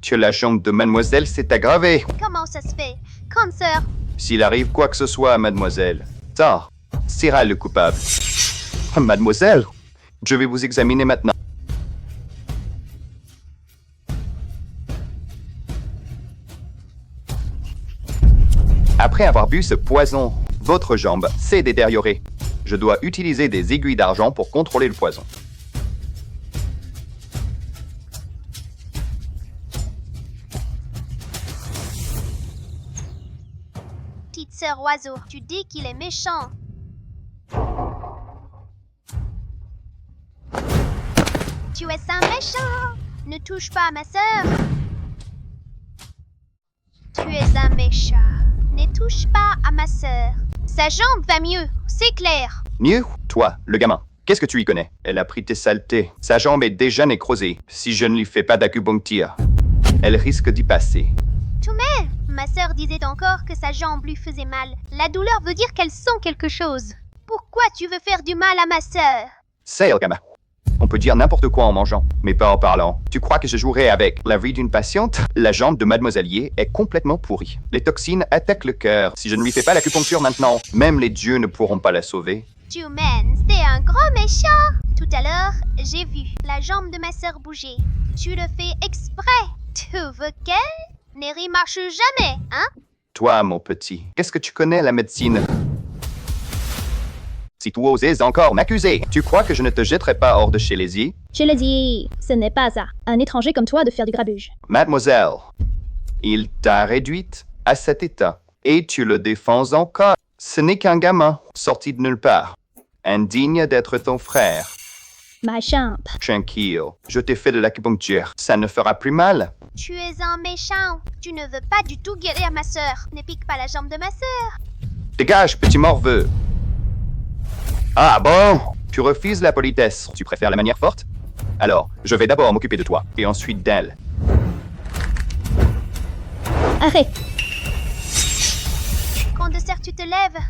Tu la jambe de mademoiselle s'est aggravée. Comment ça se fait? Cancer! S'il arrive quoi que ce soit à mademoiselle, ça sera le coupable. Mademoiselle, je vais vous examiner maintenant. Après avoir bu ce poison, votre jambe s'est détériorée. Je dois utiliser des aiguilles d'argent pour contrôler le poison. Petite sœur oiseau, tu dis qu'il est méchant. Tu es un méchant! Ne touche pas à ma sœur! Tu es un méchant. Ne touche pas à ma sœur. Sa jambe va mieux, c'est clair. Mieux? Toi, le gamin. Qu'est-ce que tu y connais? Elle a pris tes saletés. Sa jambe est déjà nécrosée. Si je ne lui fais pas d'acupuncture, elle risque d'y passer. Tu m'aimes, Ma sœur disait encore que sa jambe lui faisait mal. La douleur veut dire qu'elle sent quelque chose. Pourquoi tu veux faire du mal à ma sœur? C'est Elgama. On peut dire n'importe quoi en mangeant, mais pas en parlant. Tu crois que je jouerai avec la vie d'une patiente? La jambe de Mademoiselle Ye est complètement pourrie. Les toxines attaquent le cœur. Si je ne lui fais pas l'acupuncture maintenant, même les dieux ne pourront pas la sauver. Juman, c'est un gros méchant. Tout à l'heure, j'ai vu la jambe de ma sœur bouger. Tu le fais exprès. Tu veux qu'elle ne marche jamais, hein? Toi, mon petit, qu'est-ce que tu connais la médecine? Si tu osais encore m'accuser, tu crois que je ne te jetterai pas hors de chez les Yi? Je l'ai dit, ce n'est pas à un étranger comme toi de faire du grabuge. Mademoiselle, il t'a réduite à cet état, et tu le défends encore. Ce n'est qu'un gamin, sorti de nulle part, indigne d'être ton frère. Ma chambre. Tranquille, je t'ai fait de l'acupuncture, ça ne fera plus mal. Tu es un méchant. Tu ne veux pas du tout guérir ma sœur. Ne pique pas la jambe de ma sœur. Dégage, petit morveux. Ah bon? Tu refuses la politesse. Tu préfères la manière forte? Alors, je vais d'abord m'occuper de toi, et ensuite d'elle. Arrête. Quand de serre tu te lèves.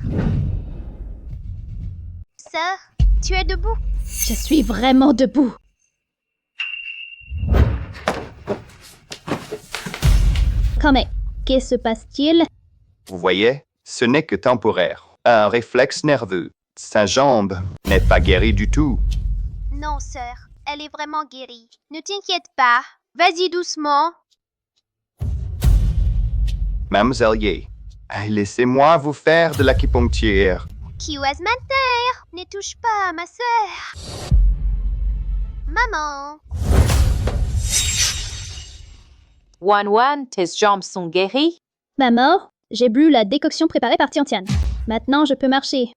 Sœur, tu es debout. Je suis vraiment debout. Comment? Que se passe-t-il? Vous voyez, ce n'est que temporaire. Un réflexe nerveux. Sa jambe n'est pas guérie du tout. Non, sœur, elle est vraiment guérie. Ne t'inquiète pas. Vas-y doucement. Mademoiselle Ye, laissez-moi vous faire de l'acupuncture. Qui ose mentir? Ne touche pas à ma sœur. Maman. Wan, tes jambes sont guéries? Maman, j'ai bu la décoction préparée par Tian. Maintenant, je peux marcher.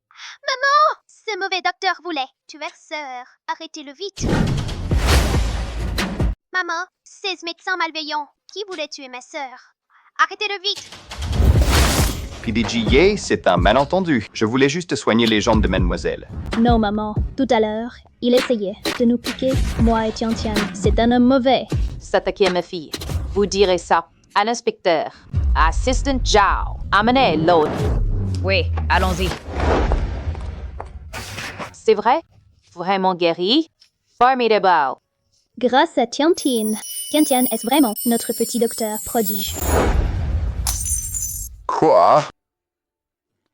Maman! Ce mauvais docteur voulait tuer sœur. Arrêtez-le vite. Maman, ces médecins malveillants qui voulaient tuer ma sœur. Arrêtez-le vite. PDG Ye, c'est un malentendu. Je voulais juste soigner les jambes de mademoiselle. Non, maman. Tout à l'heure, il essayait de nous piquer, moi et Tian. C'est un homme mauvais. S'attaquer à ma fille. Vous direz ça à l'inspecteur. Assistant Zhao, amenez l'autre. Oui, allons-y. C'est vrai? Vraiment guéri? Formidable. Grâce à Tian. Tian est vraiment notre petit docteur prodige. Quoi?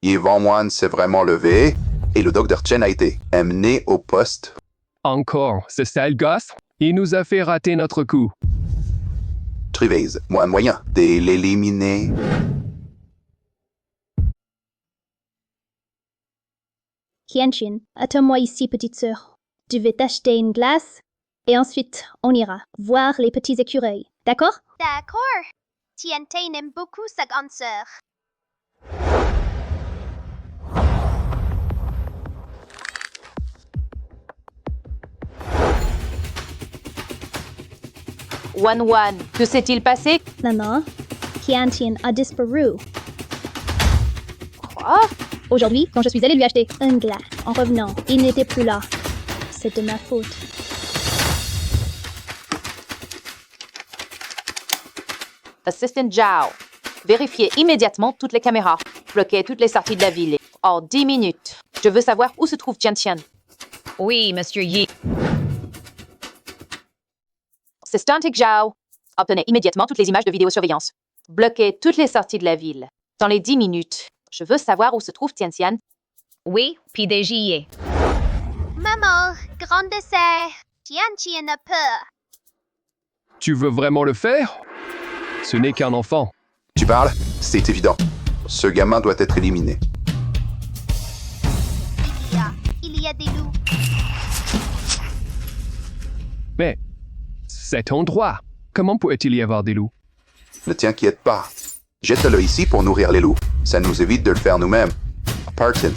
Ye Wan s'est vraiment levé et le docteur Chen a été amené au poste. Encore, ce sale gosse? Il nous a fait rater notre coup. Trivez, moyen de l'éliminer. Tian, attends-moi ici, petite sœur. Je vais t'acheter une glace et ensuite on ira voir les petits écureuils. D'accord? D'accord. Tian aime beaucoup sa grande sœur. Wan, que s'est-il passé? Maman, Tian a disparu. Quoi? Aujourd'hui, quand je suis allée lui acheter un glace, en revenant, il n'était plus là. C'est de ma faute. Assistant Zhao, vérifiez immédiatement toutes les caméras. Bloquez toutes les sorties de la ville. En 10 minutes. Je veux savoir où se trouve Tian. Oui, Monsieur Yi. Assistant Zhao, obtenez immédiatement toutes les images de vidéosurveillance. Bloquez toutes les sorties de la ville. Dans les 10 minutes. Je veux savoir où se trouve Tian. Oui, PDG Yi. Maman, grande sœur, Tian a peur. Tu veux vraiment le faire? Ce n'est qu'un enfant. Tu parles? C'est évident. Ce gamin doit être éliminé. Il y a des loups. Mais c'est ton droit. Comment pourrait-il y avoir des loups? Ne t'inquiète pas. Jette-le ici pour nourrir les loups. Ça nous évite de le faire nous-mêmes. Parton.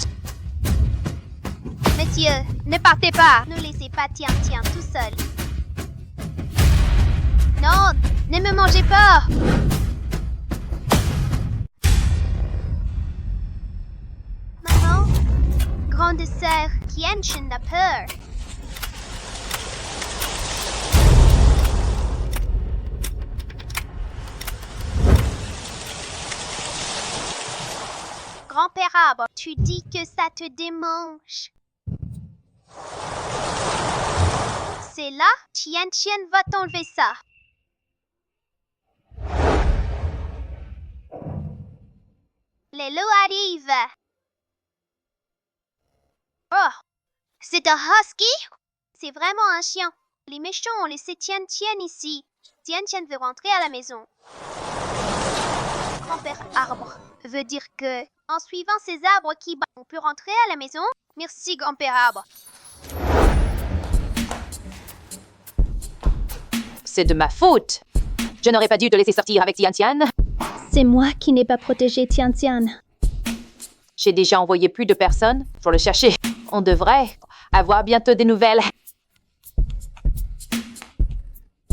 Monsieur, ne partez pas. Ne laissez pas Tian tout seul. Non, ne me mangez pas. Maman, grande sœur, Tian a peur. arbre. Tu dis que ça te démange. C'est là, Tian va t'enlever ça. Les loups arrivent. Oh, c'est un husky? C'est vraiment un chien. Les méchants ont laissé Tian ici. Tian veut rentrer à la maison. Grand-père arbre veut dire que, en suivant ces arbres qui battent, on peut rentrer à la maison? Merci, grand-père arbre. C'est de ma faute. Je n'aurais pas dû te laisser sortir avec Tian. C'est moi qui n'ai pas protégé Tian. J'ai déjà envoyé plus de personnes pour le chercher. On devrait avoir bientôt des nouvelles.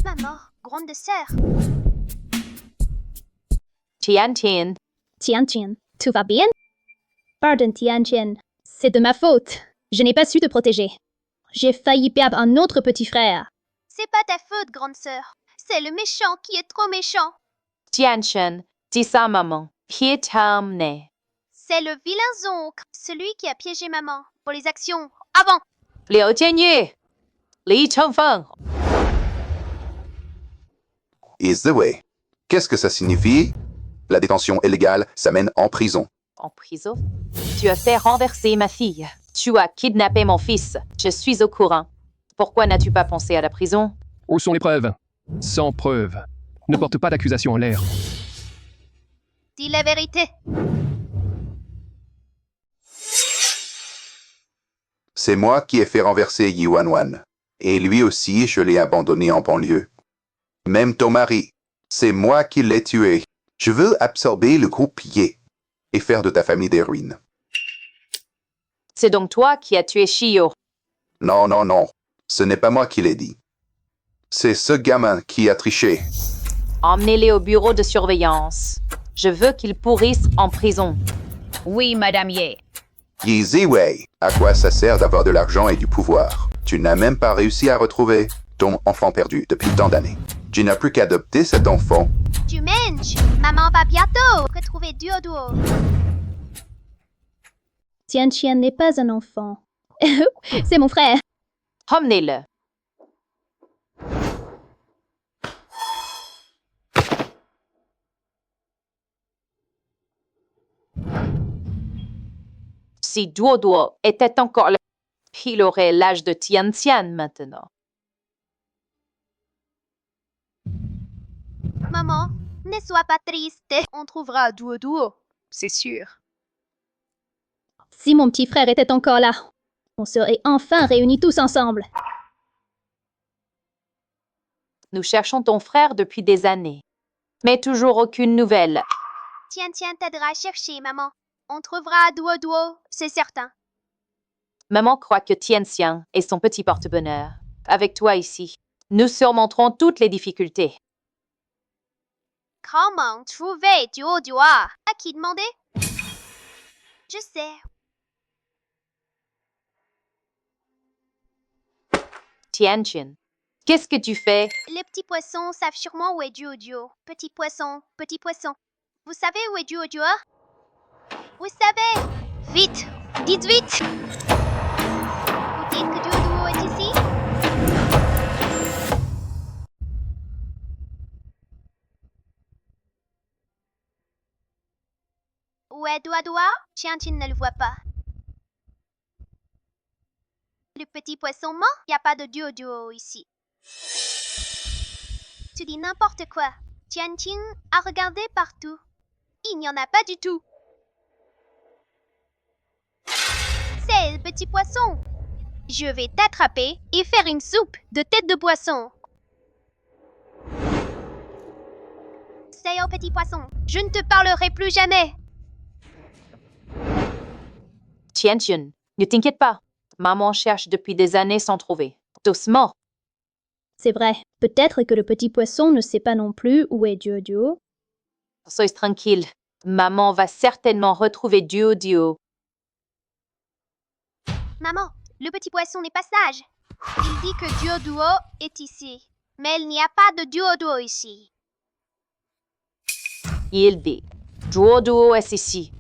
Maman, grande sœur. Tian. Tian, tout va bien? Pardon, Tian. C'est de ma faute. Je n'ai pas su te protéger. J'ai failli perdre un autre petit frère. C'est pas ta faute, grande sœur. C'est le méchant qui est trop méchant. Tian, dis ça à maman. Qui t'a emmené? C'est le vilain Zonk, celui qui a piégé maman pour les actions avant. Liu Jianye, Li Chengfeng. Is the way. Qu'est-ce que ça signifie? La détention illégale, ça mène en prison. En prison? Tu as fait renverser ma fille. Tu as kidnappé mon fils. Je suis au courant. Pourquoi n'as-tu pas pensé à la prison? Où sont les preuves? Sans preuves. Ne porte pas d'accusation en l'air. Dis la vérité. C'est moi qui ai fait renverser Yi Wanwan. Et lui aussi, je l'ai abandonné en banlieue. Même ton mari. C'est moi qui l'ai tué. Je veux absorber le groupe Yi et faire de ta famille des ruines. C'est donc toi qui as tué Shio. Non. Ce n'est pas moi qui l'ai dit. C'est ce gamin qui a triché. Emmenez-les au bureau de surveillance. Je veux qu'ils pourrissent en prison. Oui, Madame Ye. Yi Ziwei, à quoi ça sert d'avoir de l'argent et du pouvoir? Tu n'as même pas réussi à retrouver ton enfant perdu depuis tant d'années. Tu n'as plus qu'à adopter cet enfant. Tu manges. Maman va bientôt retrouver Duo. Tian n'est pas un enfant. C'est mon frère. Emmenez-le. Si Duo était encore là, il aurait l'âge de Tian maintenant. Maman, ne sois pas triste. On trouvera Duo, c'est sûr. Si mon petit frère était encore là, on serait enfin réunis tous ensemble. Nous cherchons ton frère depuis des années, mais toujours aucune nouvelle. Tian t'aidera à chercher, maman. On trouvera Duo, c'est certain. Maman croit que Tian est son petit porte-bonheur. Avec toi ici, nous surmonterons toutes les difficultés. Comment trouver Duo? À qui demander? Je sais. Tian, qu'est-ce que tu fais? Les petits poissons savent sûrement où est Duo. Petit poisson. Vous savez où est Duo? Vous savez? Vite! Dites vite! Vous dites que Duo est ici? Où est Duo? Tian ne le voit pas. Le petit poisson ment? Il n'y a pas de Duo ici. Tu dis n'importe quoi. Tian a regardé partout. Il n'y en a pas du tout. C'est le petit poisson. Je vais t'attraper et faire une soupe de tête de poisson. C'est au petit poisson. Je ne te parlerai plus jamais. Tian, ne t'inquiète pas. Maman cherche depuis des années sans trouver. Doucement. C'est vrai. Peut-être que le petit poisson ne sait pas non plus où est Duo. Sois tranquille. Maman va certainement retrouver Duo. Maman, le petit poisson n'est pas sage. Il dit que Duo est ici. Mais il n'y a pas de Duo ici. Il dit Duo est ici.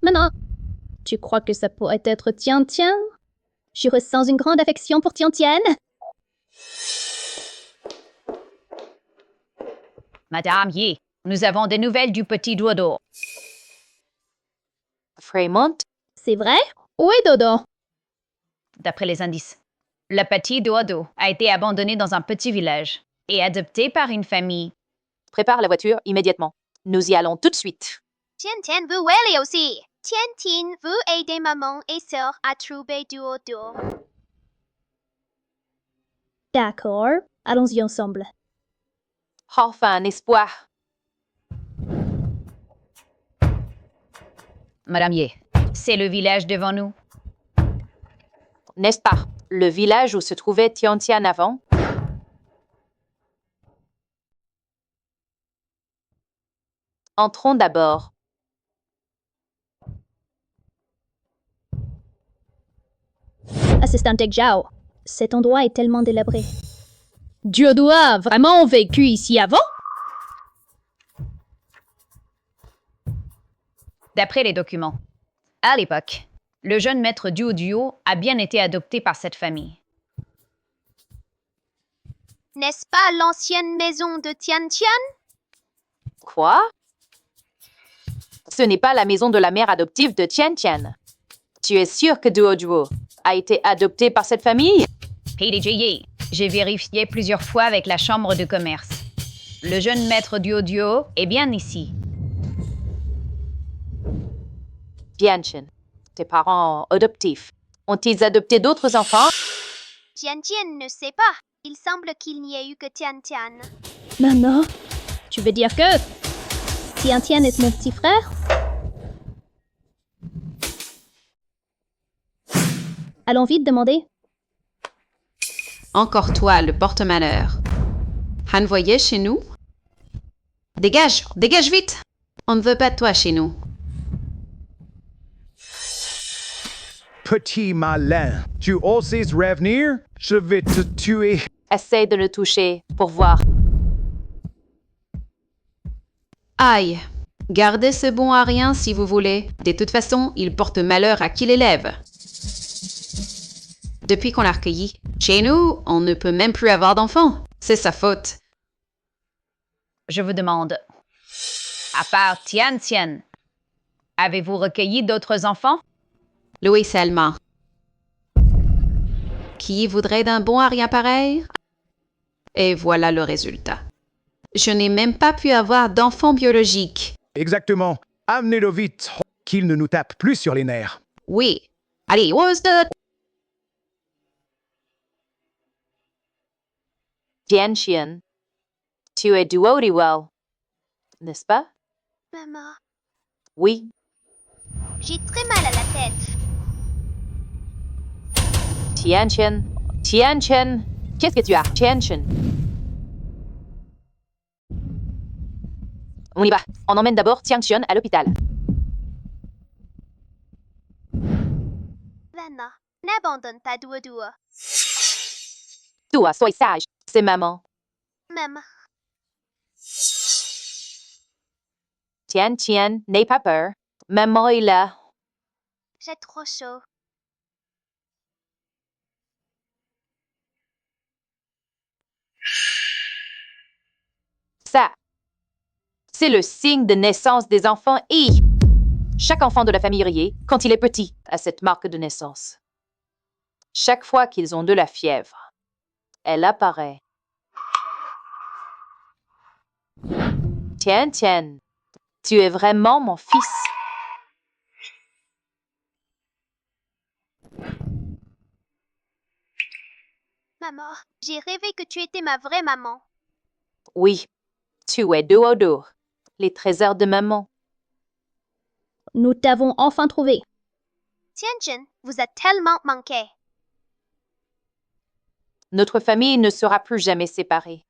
Maman, tu crois que ça pourrait être Tian Tian? Je ressens une grande affection pour Tian Tian. Madame Yi, nous avons des nouvelles du petit Dodo. Fremont? C'est vrai? Où est Dodo? D'après les indices, le petit Dodo a été abandonné dans un petit village et adopté par une famille. Prépare la voiture immédiatement. Nous y allons tout de suite. Tian Tian veut aller aussi. Tian Tian veut aider maman et sœur à trouver Dodo. D'accord, allons-y ensemble. Enfin, un espoir. Madame Yi, c'est le village devant nous. N'est-ce pas? Le village où se trouvait Tian Tian avant? Entrons d'abord. Assistante Zhao, cet endroit est tellement délabré. Dodo a vraiment vécu ici avant? D'après les documents, à l'époque, le jeune maître Duo a bien été adopté par cette famille. N'est-ce pas l'ancienne maison de Tian Tian? Quoi? Ce n'est pas la maison de la mère adoptive de Tian Tian. Tu es sûr que Duo a été adopté par cette famille? PDG Yi, j'ai vérifié plusieurs fois avec la chambre de commerce. Le jeune maître Duo est bien ici. Tian, tes parents adoptifs, ont-ils adopté d'autres enfants? Tian Tian ne sait pas. Il semble qu'il n'y ait eu que Tian Tian. Maman, tu veux dire que Tian Tian est mon petit frère? Allons vite demander. Encore toi, le porte-malheur. Han voyait chez nous? Dégage, dégage vite! On ne veut pas de toi chez nous. Petit malin, tu oses revenir? Je vais te tuer. Essaye de le toucher pour voir. Aïe! Gardez ce bon à rien si vous voulez. De toute façon, il porte malheur à qui l'élève. Depuis qu'on l'a recueilli, chez nous, on ne peut même plus avoir d'enfants. C'est sa faute. Je vous demande, à part Tian Tian, avez-vous recueilli d'autres enfants? Louis seulement. Qui voudrait d'un bon à rien pareil? Et voilà le résultat. Je n'ai même pas pu avoir d'enfant biologique. Exactement. Amenez-le vite, qu'il ne nous tape plus sur les nerfs. Oui. Allez, what's the... Tian Tian, tu es Duo, n'est-ce pas? Maman, Oui. j'ai très mal à la tête. Tian Tian, qu'est-ce que tu as? Tian Tian. On y va. On emmène d'abord Tian Tian à l'hôpital. Vanna, n'abandonne pas Duo. Toi, sois sage. C'est maman. Maman, Tian Tian, n'aie pas peur. Maman est là. j'ai trop chaud. Ça, c'est le signe de naissance des enfants et chaque enfant de la famille Rier, quand il est petit, a cette marque de naissance. Chaque fois qu'ils ont de la fièvre, elle apparaît. Tian Tian, tu es vraiment mon fils. Maman, j'ai rêvé que tu étais ma vraie maman. Oui, tu es Duo, les trésors de maman. Nous t'avons enfin trouvé. Tian Tian vous a tellement manqué. Notre famille ne sera plus jamais séparée.